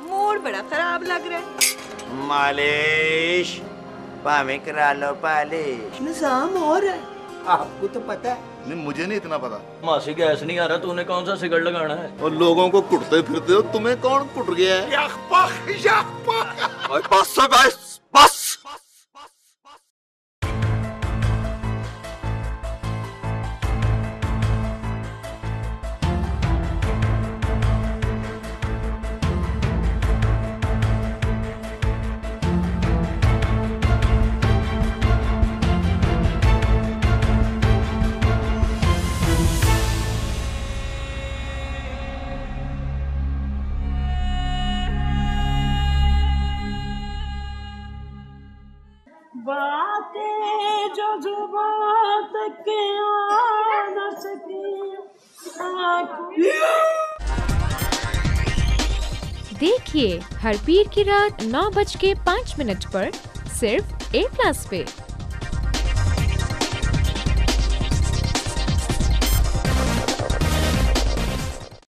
Mood बड़ा खराब लग रहा है। मालिश भावे करा लो पालिश। निजाम और है, आपको तो पता है। नहीं, मुझे नहीं इतना पता। मासी गैस नहीं आ रहा, तूने कौन सा सिगरेट लगाना है? और लोगों को कुटते फिरते हो, तुम्हें कौन कुट गया है? बस बस बस। बातें जो जुबां तक आ न सकी। देखिए हर पीर की रात 9:05 पर सिर्फ A+ पे।